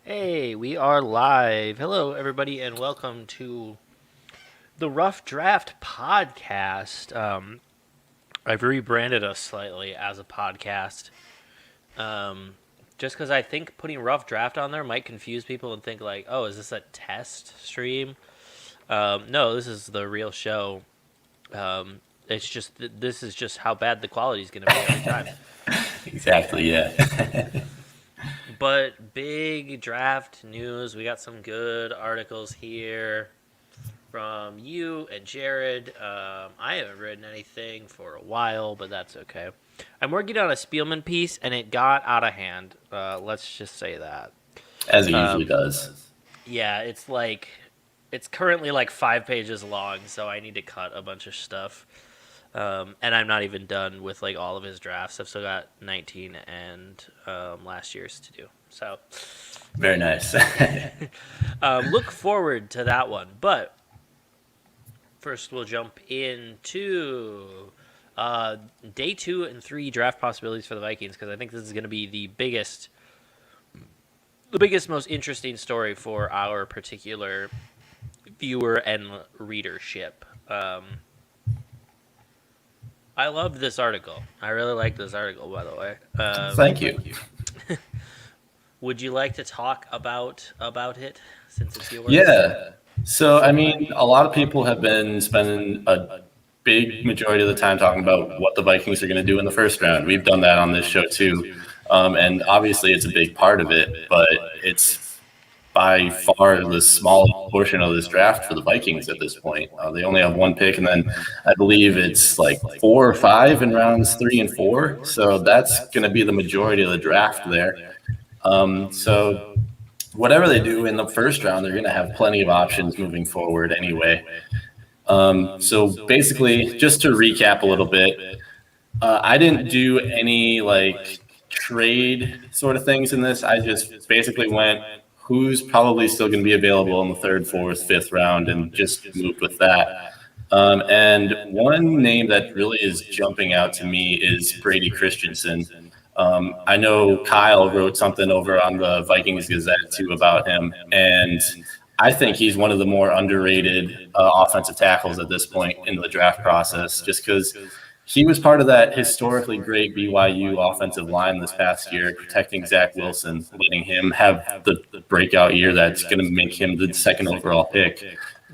Hey, we are live. Hello, everybody, and welcome to the Rough Draft Podcast. I've rebranded us slightly as a podcast, um, just because I think putting Rough Draft on there might confuse people and think like, "Oh, is this a test stream?" No, this is the real show. It's just this is just how bad the quality is going to be every time. Exactly, yeah. But big draft news. We got some good articles here from you and Jared. I haven't written anything for a while, but that's okay. I'm working on a Spielman piece, and it got out of hand. Let's just say that. As it usually Um, does. yeah, it's currently like 5 pages long, so I need to cut a bunch of stuff. And I'm not even done with like all of his drafts. I've still got 19 and last year's to do. So Very nice. look forward to that one. But first, we'll jump into day 2 and 3 draft possibilities for the Vikings because I think this is going to be the biggest, most interesting story for our particular viewer and readership. I loved this article. I really like this article, by the way. Thank you. Would you like to talk about it since it's yours? Yeah. So, I mean, a lot of people have been spending a big majority of the time talking about what the Vikings are going to do in the first round. We've done that on this show too. And obviously it's a big part of it, but it's by far the smallest portion of this draft for the Vikings at this point. They only have one pick, and then I believe it's like 4 or 5 in rounds 3 and 4. So that's going to be the majority of the draft there. So whatever they do in the first round, they're going to have plenty of options moving forward anyway. So basically, just to recap a little bit, I didn't do any like trade sort of things in this. I just basically went who's probably still going to be available in the 3rd, 4th, 5th round and just moved with that. And one name that really is jumping out to me is Brady Christensen. I know Kyle wrote something over on the Vikings Gazette too about him, and I think he's one of the more underrated offensive tackles at this point in the draft process, just because he was part of that historically great BYU offensive line this past year, protecting Zach Wilson, letting him have the breakout year that's going to make him the 2nd overall pick,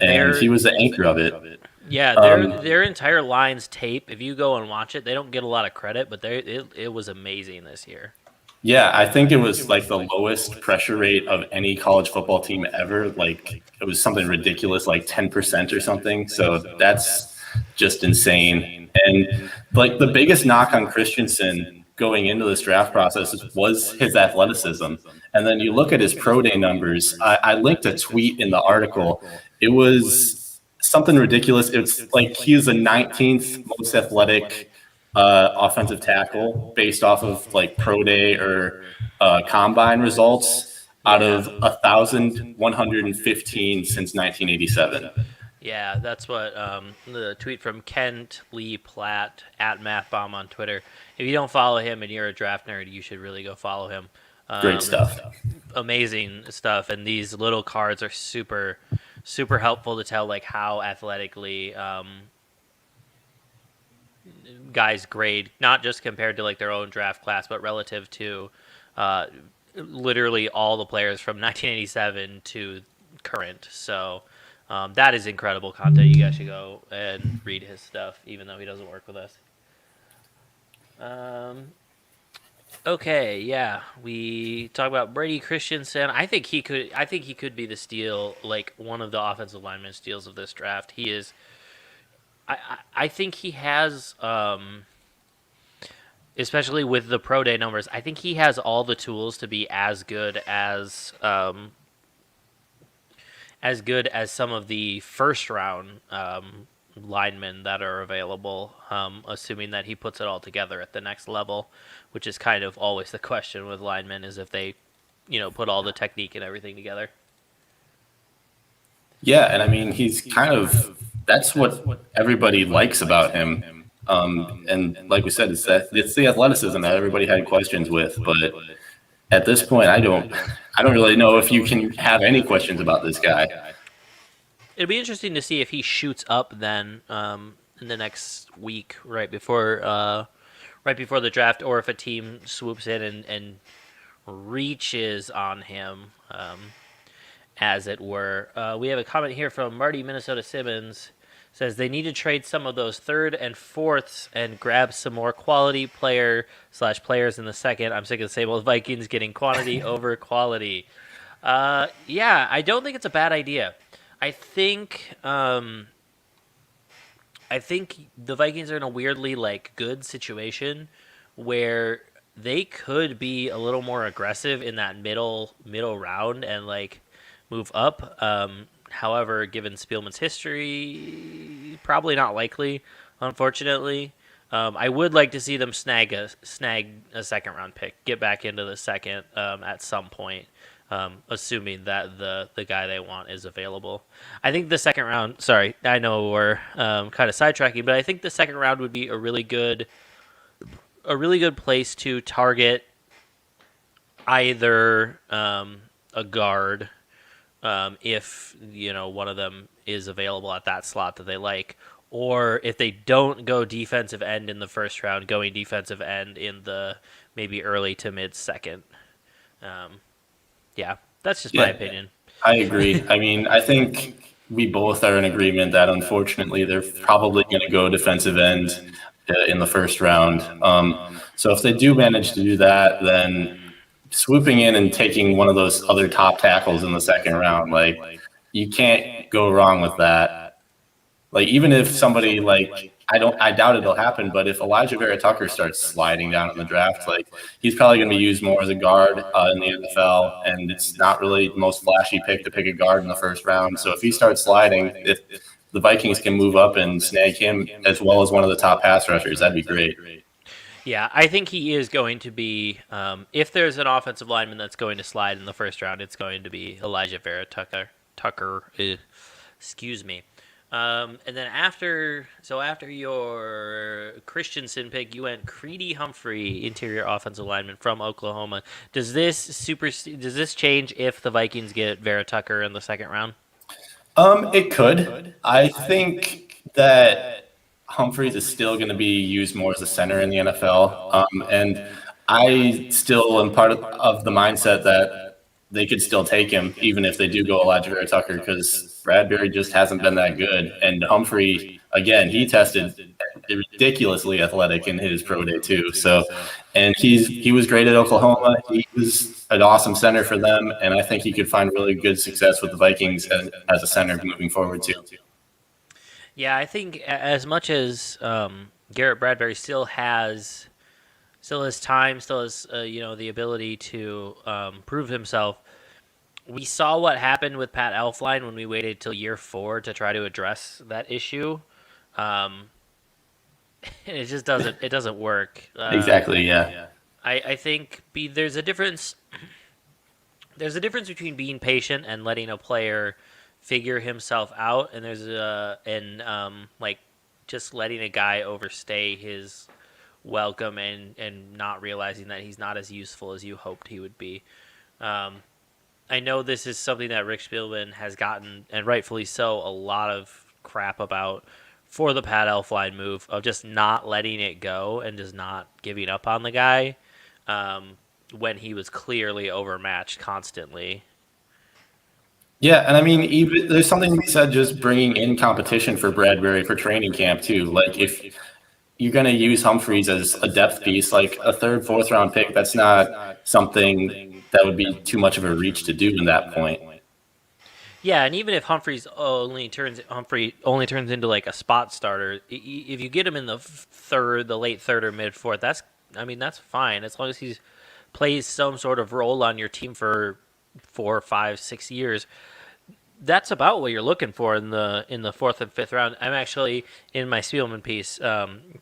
and he was the anchor of it. Yeah, their entire line's tape. If you go and watch it, they don't get a lot of credit, but it was amazing this year. Yeah, I think it was like the lowest pressure rate of any college football team ever. Like it was something ridiculous, like 10% or something. So that's just insane. And like the biggest knock on Christensen going into this draft process was his athleticism. And then you look at his pro day numbers. I linked a tweet in the article. It was something ridiculous. It's like he's the 19th most athletic offensive tackle based off of like pro day or combine results out of 1,115 since 1987. Yeah, that's what the tweet from Kent Lee Platt at MathBomb on Twitter. If you don't follow him and you're a draft nerd, you should really go follow him. Great stuff. Amazing stuff, and these little cards are super, super helpful to tell like how athletically guys grade, not just compared to like their own draft class, but relative to literally all the players from 1987 to current. So that is incredible content. You guys should go and read his stuff, even though he doesn't work with us. Okay, yeah, we talk about Brady Christensen. I think he could be the steal, like one of the offensive lineman steals of this draft. He is. I think he has, especially with the pro day numbers. I think he has all the tools to be as good as some of the first round linemen that are available, assuming that he puts it all together at the next level, which is kind of always the question with linemen, is if they, put all the technique and everything together. Yeah, and I mean, he's kind of that's what everybody likes about him. And like we said, it's the athleticism that everybody had questions with. But at this point, I I don't really know if you can have any questions about this guy. It'd be interesting to see if he shoots up then in the next week, right before the draft, or if a team swoops in and reaches on him, as it were. We have a comment here from Marty Minnesota Simmons. Says they need to trade some of those third and fourths and grab some more quality players in the second. I'm sick of the same old Vikings getting quantity over quality. Yeah, I don't think it's a bad idea. I think the Vikings are in a weirdly good situation where they could be a little more aggressive in that middle round and move up. However, given Spielman's history, probably not likely, unfortunately. I would like to see them snag a second round pick, get back into the second at some point, assuming that the guy they want is available. I think the second round. Sorry, I know we're kind of sidetracking, but I think the second round would be a really good place to target either a guard. If one of them is available at that slot that they like, or if they don't go defensive end in the first round, going defensive end in the maybe early to mid second. Yeah, that's just my opinion. I agree. I mean, I think we both are in agreement that unfortunately they're probably going to go defensive end in the first round. So if they do manage to do that, then swooping in and taking one of those other top tackles in the second round, you can't go wrong with that. Even if somebody I doubt it'll happen, but if Elijah Vera Tucker starts sliding down in the draft, he's probably going to be used more as a guard in the NFL, and it's not really the most flashy pick to pick a guard in the first round. So if he starts sliding, if the Vikings can move up and snag him as well as one of the top pass rushers, that'd be great. Yeah, I think he is going to be, if there's an offensive lineman that's going to slide in the first round, it's going to be Elijah Vera Tucker. Excuse me. And then after your Christensen pick, you went Creedy Humphrey, interior offensive lineman from Oklahoma. Does this change if the Vikings get Vera Tucker in the second round? It could. I think that Humphreys is still going to be used more as a center in the NFL. And I still am part of the mindset that they could still take him, even if they do go Elijah Vera Tucker, because Bradbury just hasn't been that good. And Humphrey, again, he tested ridiculously athletic in his pro day too. So, and he was great at Oklahoma. He was an awesome center for them. And I think he could find really good success with the Vikings as a center moving forward too. Yeah, I think as much as Garrett Bradbury still has time, still has the ability to prove himself. We saw what happened with Pat Elflein when we waited till year 4 to try to address that issue. It just doesn't work. Exactly. Yeah. I think there's a difference. There's a difference between being patient and letting a player figure himself out, and there's just letting a guy overstay his welcome and not realizing that he's not as useful as you hoped he would be. I know this is something that Rick Spielman has gotten, and rightfully so, a lot of crap about for the Pat Elflein move of just not letting it go and just not giving up on the guy when he was clearly overmatched constantly. Yeah, and I mean, even there's something to be said just bringing in competition for Bradbury for training camp too. If you're going to use Humphreys as a depth piece, a third, fourth round pick, that's not something that would be too much of a reach to do in that point. Yeah, and even if Humphrey only turns into a spot starter, if you get him in the late third or mid fourth, that's fine as long as he plays some sort of role on your team for 4, 5, 6 years. That's about what you're looking for in the fourth and fifth round. I'm actually in my Spielman piece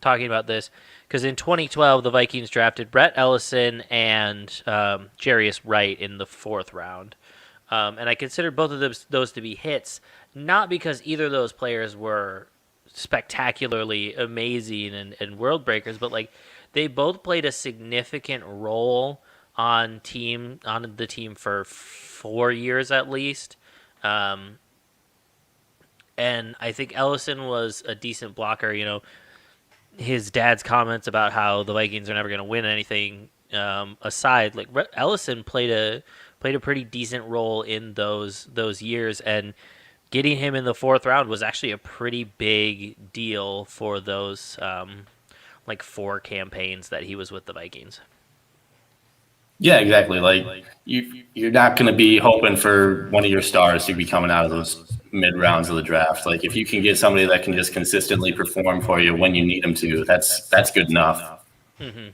talking about this because in 2012 the Vikings drafted Brett Ellison and Jarius Wright in the fourth round, and I consider both of those to be hits, not because either of those players were spectacularly amazing and world breakers, but they both played a significant role on the team for 4 years at least. Um, and I think Ellison was a decent blocker. His dad's comments about how the Vikings are never going to win anything aside, like Ellison played a pretty decent role in those years, and getting him in the fourth round was actually a pretty big deal for those like 4 campaigns that he was with the Vikings. Yeah, exactly. Like you're not going to be hoping for one of your stars to be coming out of those mid rounds of the draft. Like if you can get somebody that can just consistently perform for you when you need them to, that's good enough. Mm-hmm.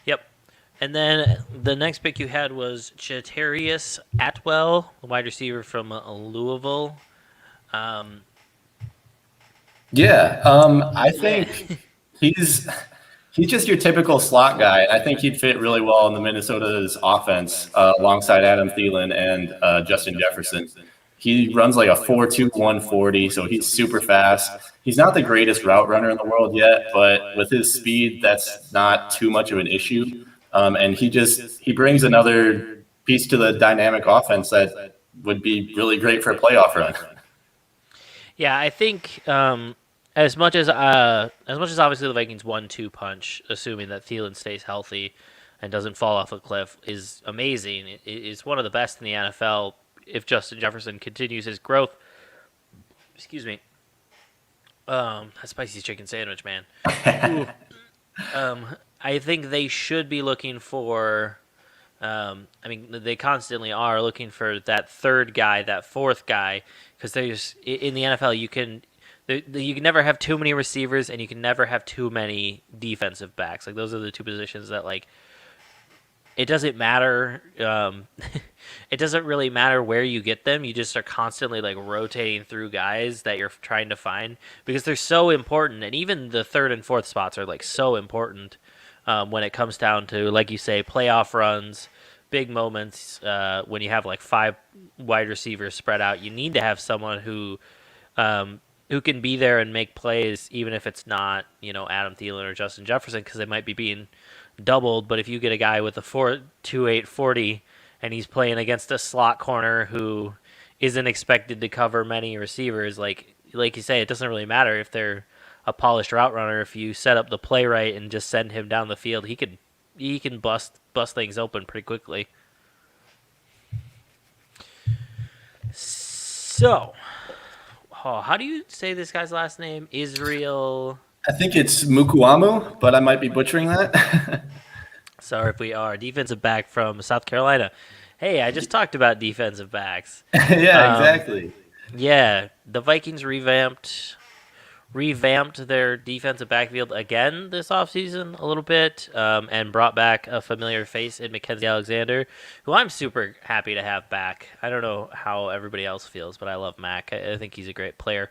Yep. And then the next pick you had was Chattarius Atwell, the wide receiver from Louisville. I think he's he's just your typical slot guy. I think he'd fit really well in the Minnesota's offense alongside Adam Thielen and Justin Jefferson. He runs like a 4.2 140, so he's super fast. He's not the greatest route runner in the world yet, but with his speed, that's not too much of an issue. And he brings another piece to the dynamic offense that would be really great for a playoff run. Yeah, I think as much as obviously the Vikings 1-2 punch, assuming that Thielen stays healthy and doesn't fall off a cliff, is amazing. It's one of the best in the NFL. If Justin Jefferson continues his growth, excuse me, that spicy chicken sandwich, man. I think they should be looking for. They constantly are looking for that third guy, that fourth guy, because there's in the NFL you can never have too many receivers and you can never have too many defensive backs. Like those are the two positions that like it doesn't matter. It doesn't really matter where you get them. You just are constantly like rotating through guys that you're trying to find because they're so important. And even the third and fourth spots are like so important when it comes down to, like you say, playoff runs, big moments. When you have like 5 wide receivers spread out, you need to have someone who can be there and make plays, even if it's not Adam Thielen or Justin Jefferson, because they might be being doubled. But if you get a guy with a 4.28 40 and he's playing against a slot corner who isn't expected to cover many receivers, like you say, it doesn't really matter if they're a polished route runner. If you set up the play right and just send him down the field, he can bust things open pretty quickly. So, how do you say this guy's last name? Israel. I think it's Mukuamu, but I might be butchering that. Sorry if we are. Defensive back from South Carolina. Hey, I just talked about defensive backs. Yeah, exactly. Yeah, the Vikings revamped their defensive backfield again this offseason a little bit, and brought back a familiar face in Mackenzie Alexander, who I'm super happy to have back. I don't know how everybody else feels, but I love Mac. I think he's a great player.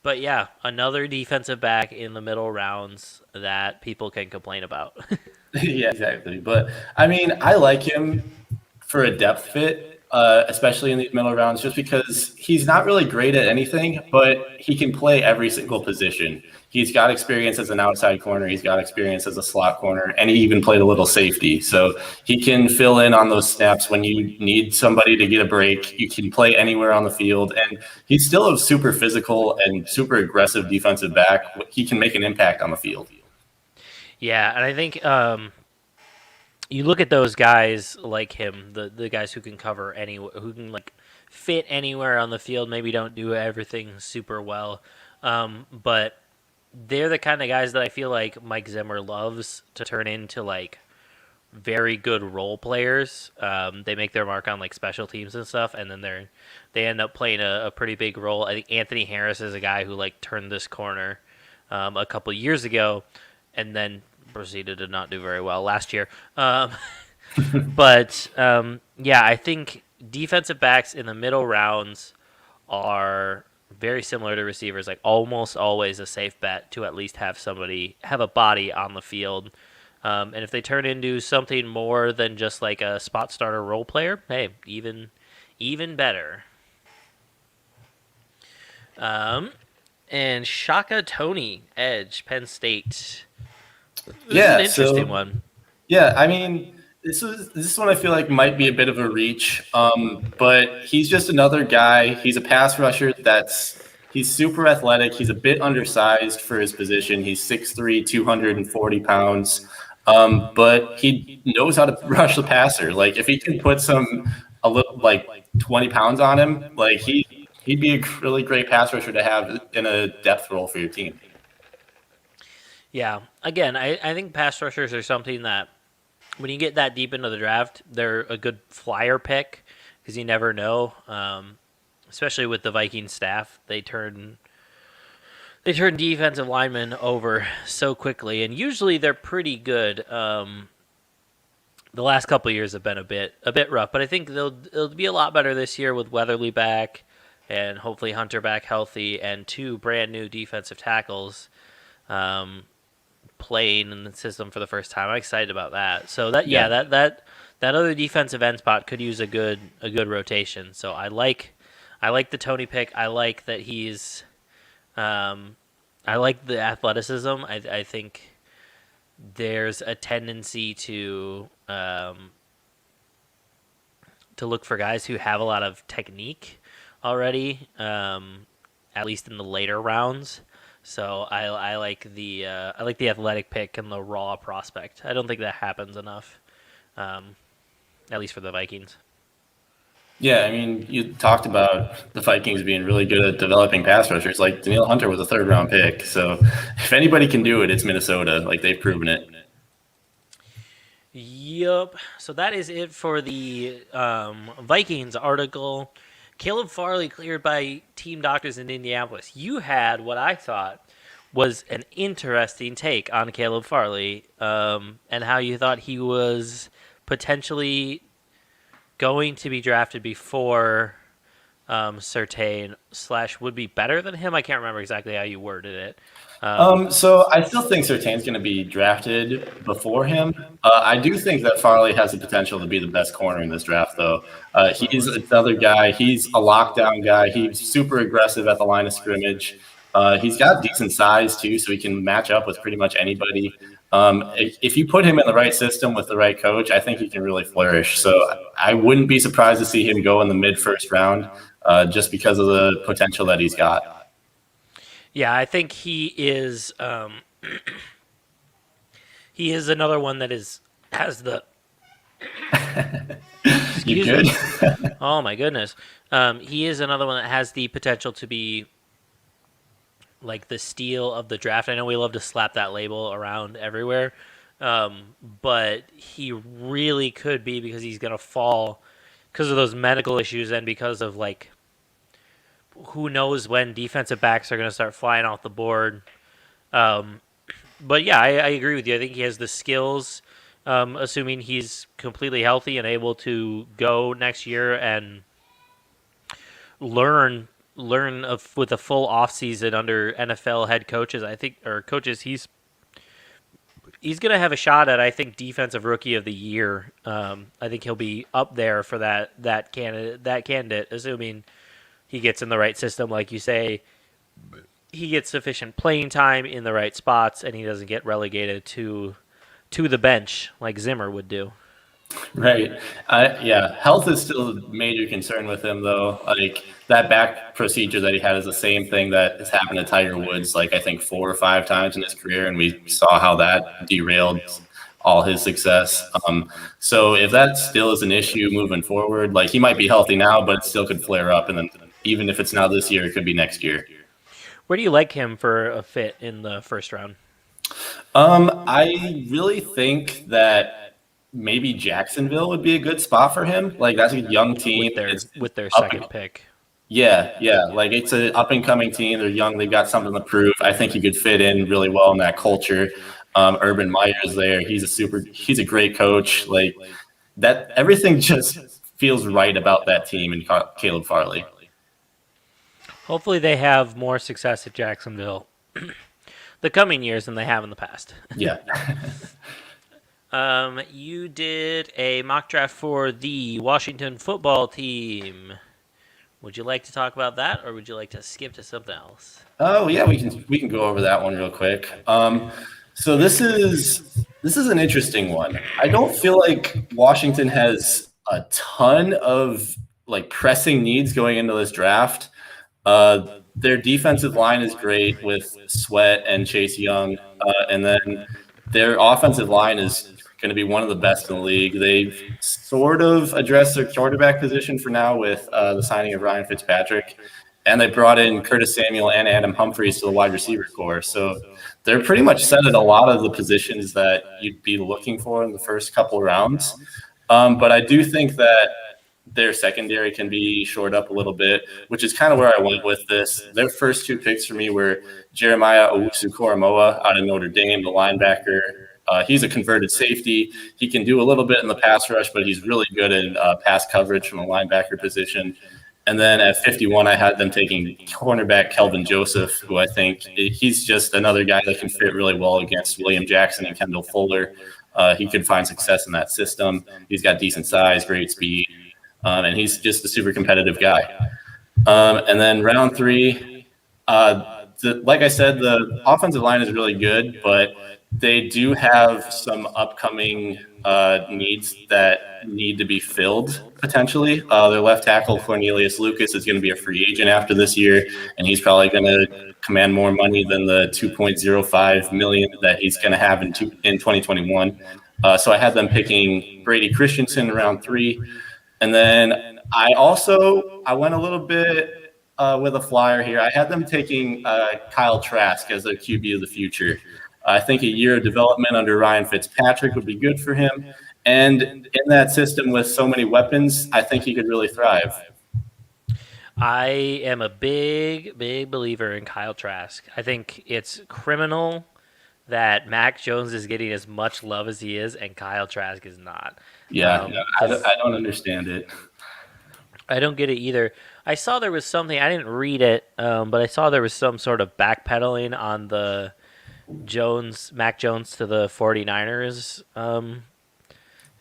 But yeah, another defensive back in the middle rounds that people can complain about. Yeah, exactly. But I mean, I like him for a depth fit, especially in these middle rounds, just because he's not really great at anything, but he can play every single position. He's got experience as an outside corner. He's got experience as a slot corner, and he even played a little safety. So he can fill in on those snaps when you need somebody to get a break. You can play anywhere on the field, and he's still a super physical and super aggressive defensive back. He can make an impact on the field. Yeah, and I think you look at those guys like him, the guys who can cover who can like fit anywhere on the field. Maybe don't do everything super well, but they're the kind of guys that I feel like Mike Zimmer loves to turn into like very good role players. They make their mark on like special teams and stuff, and then they end up playing a pretty big role. I think Anthony Harris is a guy who like turned this corner a couple years ago, and then proceeded to not do very well last year. But yeah, I think defensive backs in the middle rounds are very similar to receivers, like almost always a safe bet to at least have a body on the field. And if they turn into something more than just like a spot starter role player, hey, even better. And Shaka Toney, edge, Penn State. This is an interesting one. Yeah, I mean, this one I feel like might be a bit of a reach, but he's just another guy. He's a pass rusher he's super athletic. He's a bit undersized for his position. He's 6'3", 240 pounds, but he knows how to rush the passer. Like if he can put a little like 20 pounds on him, like he'd be a really great pass rusher to have in a depth role for your team. Yeah. Again, I think pass rushers are something that when you get that deep into the draft, they're a good flyer pick because you never know. Especially with the Vikings staff, they turn defensive linemen over so quickly, and usually they're pretty good. The last couple of years have been a bit rough, but I think it'll be a lot better this year with Weatherly back and hopefully Hunter back healthy and two brand new defensive tackles playing in the system for the first time. I'm excited about that. So that other defensive end spot could use a good rotation. So I like the Tony pick. I like that he's I like the athleticism. I think there's a tendency to look for guys who have a lot of technique already, at least in the later rounds. So I like the athletic pick and the raw prospect. I don't think that happens enough, at least for the Vikings. Yeah, I mean, you talked about the Vikings being really good at developing pass rushers. Like Danielle Hunter was a third-round pick, so if anybody can do it, it's Minnesota. Like they've proven it. Yup. So that is it for the Vikings article. Caleb Farley cleared by team doctors in Indianapolis. You had what I thought was an interesting take on Caleb Farley, and how you thought he was potentially going to be drafted before Surtain / would be better than him. I can't remember exactly how you worded it. So I still think Surtain's going to be drafted before him. I do think that Farley has the potential to be the best corner in this draft, though. He's another guy. He's a lockdown guy. He's super aggressive at the line of scrimmage. He's got decent size, too, so he can match up with pretty much anybody. If you put him in the right system with the right coach, I think he can really flourish. So I wouldn't be surprised to see him go in the mid-first round just because of the potential that he's got. Yeah, I think he is. He is another one that has the. You good? Oh my goodness, he is another one that has the potential to be like the steal of the draft. I know we love to slap that label around everywhere, but he really could be because he's gonna fall because of those medical issues and because of like. Who knows when defensive backs are going to start flying off the board. But yeah, I agree with you. I think he has the skills, assuming he's completely healthy and able to go next year and learn with a full offseason under NFL head coaches. I think, or coaches, he's going to have a shot at, I think, defensive rookie of the year. I think he'll be up there for that candidate, assuming he gets in the right system, like you say. He gets sufficient playing time in the right spots, and he doesn't get relegated to the bench like Zimmer would do. Right. Yeah. Health is still a major concern with him, though. Like that back procedure that he had is the same thing that has happened to Tiger Woods, like I think 4 or 5 times in his career, and we saw how that derailed all his success. So if that still is an issue moving forward, like he might be healthy now, but it still could flare up, and then even if it's not this year, it could be next year. Where do you like him for a fit in the first round? I really think that maybe Jacksonville would be a good spot for him. Like that's a young team with their second pick. Yeah. Like it's an up and coming team. They're young. They've got something to prove. I think he could fit in really well in that culture. Urban Meyer's there. He's a great coach. Like that, everything just feels right about that team and Caleb Farley. Hopefully they have more success at Jacksonville the coming years than they have in the past. Yeah. You did a mock draft for the Washington football team. Would you like to talk about that, or would you like to skip to something else? Oh yeah, we can go over that one real quick. So this is This is an interesting one. I don't feel like Washington has a ton of like pressing needs going into this draft. Their defensive line is great with Sweat and Chase Young, and then their offensive line is going to be one of the best in the league. They've sort of addressed their quarterback position for now with the signing of Ryan Fitzpatrick, and they brought in Curtis Samuel and Adam Humphries to the wide receiver core. So they're pretty much set at a lot of the positions that you'd be looking for in the first couple rounds. But I do think that their secondary can be shored up a little bit, which is kind of where I went with this. Their first two picks for me were Jeremiah Owusu-Koramoah out of Notre Dame, the linebacker. He's a converted safety. He can do a little bit in the pass rush, but he's really good in pass coverage from a linebacker position. And then at 51, I had them taking cornerback Kelvin Joseph, who I think he's just another guy that can fit really well against William Jackson and Kendall Fuller. He could find success in that system. He's got decent size, great speed, and he's just a super competitive guy. And then round three, like I said, the offensive line is really good, but they do have some upcoming needs that need to be filled potentially. Their left tackle, Cornelius Lucas, is going to be a free agent after this year, and he's probably going to command more money than the $2.05 million that he's going to have in 2021. So I had them picking Brady Christensen in round three. And then I went a little bit with a flyer here. I had them taking Kyle Trask as their QB of the future. I think a year of development under Ryan Fitzpatrick would be good for him. And in that system with so many weapons, I think he could really thrive. I am a big believer in Kyle Trask. I think it's criminal that Mac Jones is getting as much love as he is and Kyle Trask is not. Yeah, I don't understand it. I don't get it either. I saw there was something, I didn't read it, but I saw there was some sort of backpedaling on the Mac Jones to the 49ers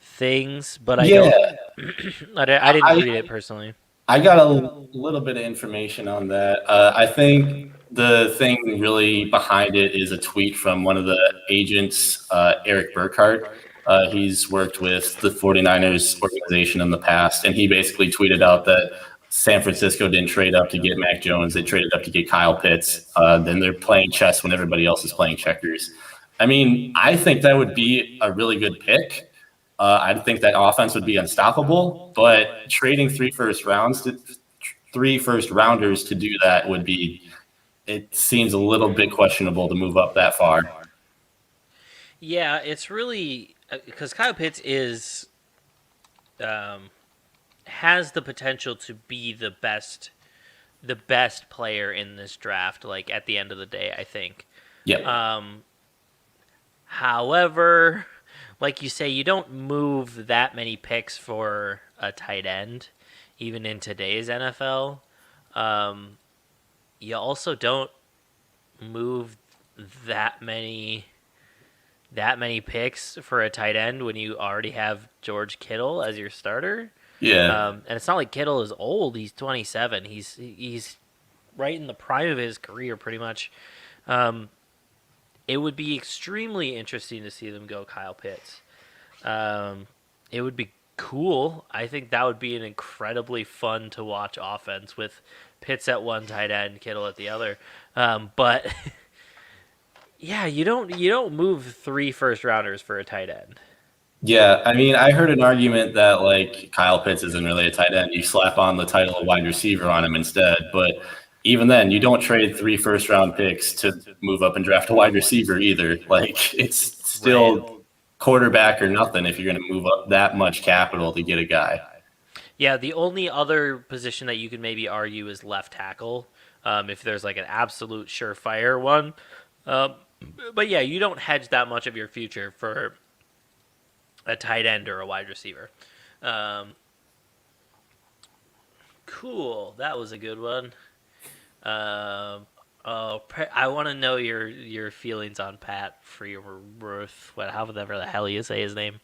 things, but I didn't read it personally. I got a little bit of information on that. I think the thing really behind it is a tweet from one of the agents, Eric Burkhart. He's worked with the 49ers organization in the past, and he basically tweeted out that San Francisco didn't trade up to get Mac Jones. They traded up to get Kyle Pitts. Then they're playing chess when everybody else is playing checkers. I mean, I think that would be a really good pick. I think that offense would be unstoppable, but trading three first rounders to do that it seems a little bit questionable to move up that far. Yeah, it's really because Kyle Pitts has the potential to be the best player in this draft. Like at the end of the day, I think. Yeah. However, like you say, you don't move that many picks for a tight end, even in today's NFL. You also don't move that many picks for a tight end when you already have George Kittle as your starter. Yeah. And it's not like Kittle is old. He's 27. He's right in the prime of his career, pretty much. It would be extremely interesting to see them go Kyle Pitts. It would be cool. I think that would be an incredibly fun to watch offense with Pitts at one tight end, Kittle at the other. But yeah, you don't move 3 first rounders for a tight end. Yeah, I mean, I heard an argument that like Kyle Pitts isn't really a tight end. You slap on the title of wide receiver on him instead. But even then, you don't trade 3 first-round picks to move up and draft a wide receiver either. Like it's still quarterback or nothing if you're going to move up that much capital to get a guy. Yeah, the only other position that you could maybe argue is left tackle, if there's like an absolute surefire one. But yeah, you don't hedge that much of your future for a tight end or a wide receiver. Cool, that was a good one. I want to know your feelings on Pat Freiermuth. However the hell you say his name.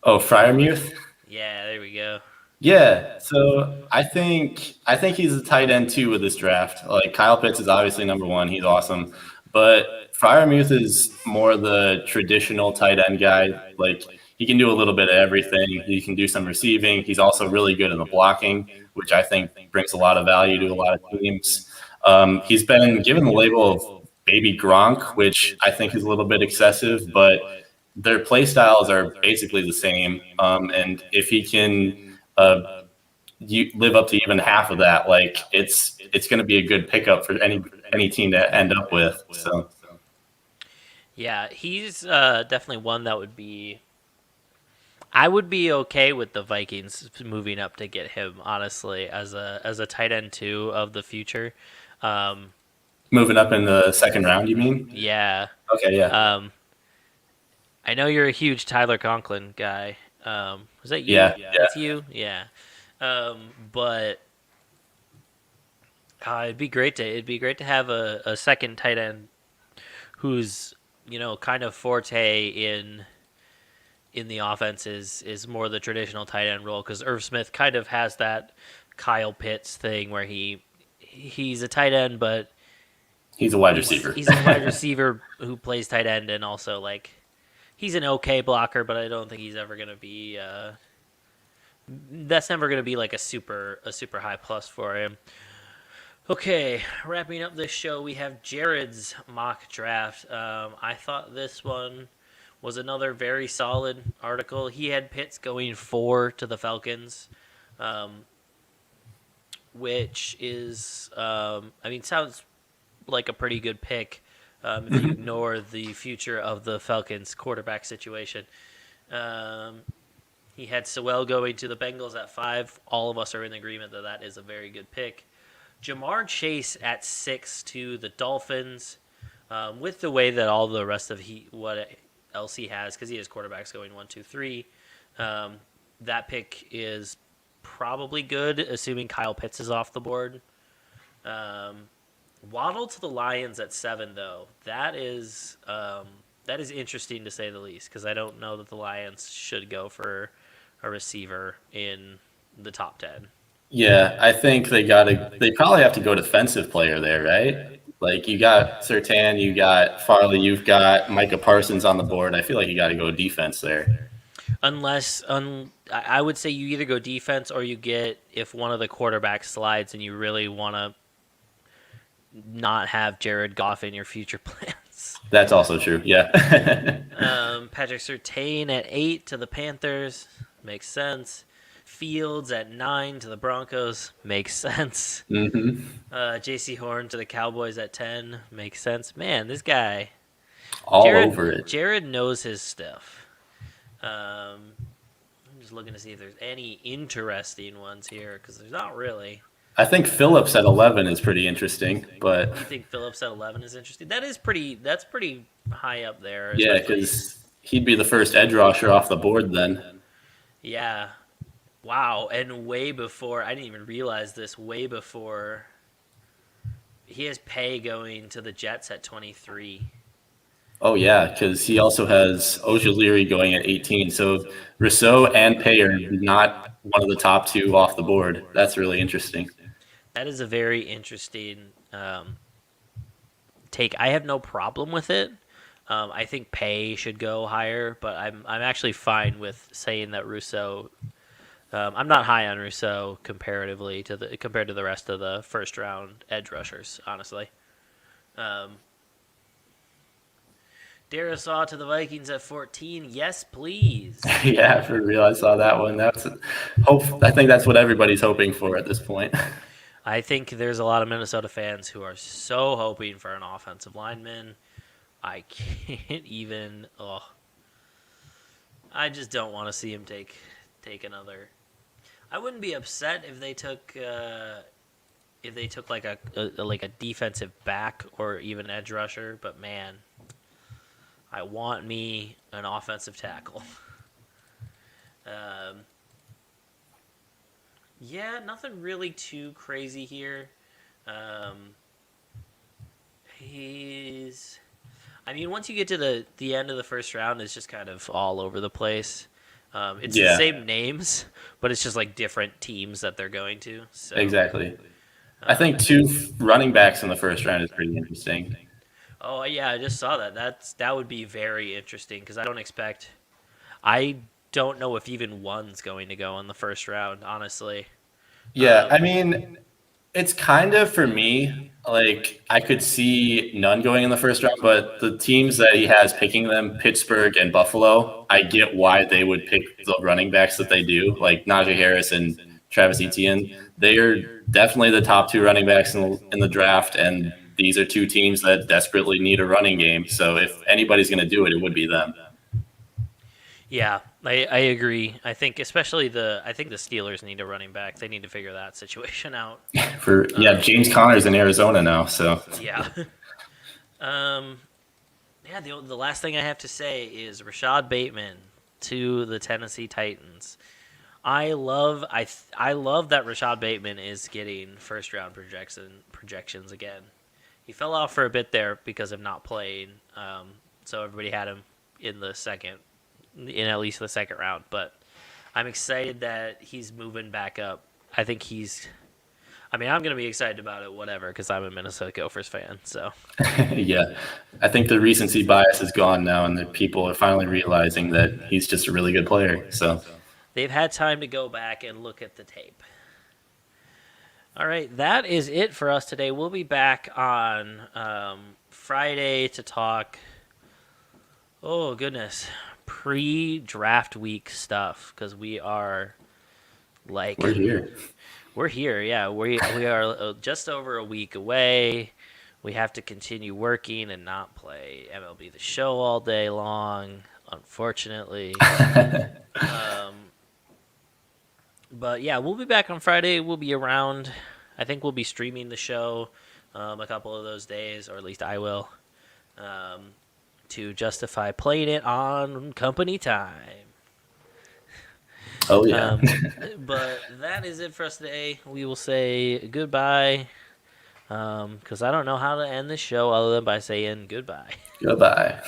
Oh, Freiermuth? Yeah, there we go. Yeah, so I think he's a tight end too with this draft. Like Kyle Pitts is obviously number one. He's awesome. But Fryermuth is more the traditional tight end guy. Like, he can do a little bit of everything. He can do some receiving. He's also really good in the blocking, which I think brings a lot of value to a lot of teams. He's been given the label of Baby Gronk, which I think is a little bit excessive, but their play styles are basically the same. And if he can live up to even half of that, like, it's going to be a good pickup for any team to end up with. So Yeah, he's definitely one that would be. I would be okay with the Vikings moving up to get him, honestly, as a tight end 2 of the future. moving up in the second round, you mean? Yeah. Okay, yeah. I know you're a huge Tyler Conklin guy. Was that you? Yeah. That's you? Yeah. But it'd be great to have a second tight end who's, kind of forte in the offense is more the traditional tight end role, because Irv Smith kind of has that Kyle Pitts thing where he's a tight end, but he's a wide receiver. He's a wide receiver who plays tight end, and also, like, he's an okay blocker, but I don't think he's ever going to be that's never going to be like a super high plus for him. Okay, wrapping up this show, we have Jared's mock draft. I thought this one was another very solid article. He had Pitts going 4 to the Falcons, which is, sounds like a pretty good pick if you ignore the future of the Falcons quarterback situation. He had Sewell going to the Bengals at 5. All of us are in agreement that is a very good pick. Jamar Chase at 6 to the Dolphins. With the way that all the rest of what else he has, because he has quarterbacks going 1, 2, 3, that pick is probably good, assuming Kyle Pitts is off the board. Waddle to the Lions at 7, though. That is interesting, to say the least, because I don't know that the Lions should go for a receiver in the top 10. Yeah, I think they probably have to go defensive player there, right? Like, you got Surtain, you got Farley, you've got Micah Parsons on the board. I feel like you got to go defense there. Unless, I would say you either go defense or you get, if one of the quarterbacks slides and you really want to not have Jared Goff in your future plans. That's also true, yeah. Patrick Surtain at 8 to the Panthers. Makes sense. Fields at 9 to the Broncos. Makes sense. Mm-hmm. J.C. Horn to the Cowboys at 10. Makes sense. Man, this guy. Over it. Jared knows his stuff. I'm just looking to see if there's any interesting ones here, because there's not really. I think Phillips at 11 is pretty interesting, but you think Phillips at 11 is interesting? That's pretty high up there. Yeah, because he'd be the first edge rusher off the board then. Yeah. Wow, and way before, I didn't even realize this, way before, he has Pay going to the Jets at 23. Oh, yeah, because he also has Ojulari going at 18. So Rousseau and Pay are not one of the top 2 off the board. That's really interesting. That is a very interesting take. I have no problem with it. I think Pay should go higher, but I'm actually fine with saying that Rousseau. I'm not high on Rousseau compared to the rest of the first round edge rushers, honestly. Darisaw to the Vikings at 14. Yes, please. Yeah, for real, I saw that one. I think that's what everybody's hoping for at this point. I think there's a lot of Minnesota fans who are so hoping for an offensive lineman. I can't even. I just don't want to see him take another. I wouldn't be upset if they took like a defensive back or even edge rusher, but man, I want me an offensive tackle. Yeah, nothing really too crazy here. Once you get to the end of the first round, it's just kind of all over the place. It's the same names, but it's just like different teams that they're going to. So, exactly. I think 2 running backs in the first round is pretty interesting. Oh yeah, I just saw that. That would be very interesting because I don't know if even one's going to go in the first round. Honestly, Yeah, um, I mean, it's kind of for me, like I could see none going in the first round, but the teams that he has picking them, Pittsburgh and Buffalo, I get why they would pick the running backs that they do, like Najee Harris and Travis Etienne. They are definitely the top two running backs in the draft, and these are two teams that desperately need a running game. So if anybody's going to do it, it would be them. yeah, I agree. I think especially I think the Steelers need a running back. They need to figure that situation out. James Conner's in Arizona now, so Yeah. um, yeah. The last thing I have to say is Rashad Bateman to the Tennessee Titans. I love that Rashad Bateman is getting first round projections again. He fell off for a bit there because of not playing, so everybody had him in at least the second round. But I'm excited that he's moving back up. I think I'm going to be excited about it, whatever, because I'm a Minnesota Gophers fan. So yeah, I think the recency bias is gone now, and that people are finally realizing that he's just a really good player. So they've had time to go back and look at the tape. All right, that is it for us today. We'll be back on Friday to talk. Oh goodness, pre-draft week stuff because we are we're here. We're here, yeah. We are just over a week away. We have to continue working and not play MLB The Show all day long, unfortunately. But yeah, we'll be back on Friday. We'll be around. I think we'll be streaming the show a couple of those days, or at least I will, to justify playing it on company time. Oh, yeah. But that is it for us today. We will say goodbye because I don't know how to end this show other than by saying goodbye. Goodbye.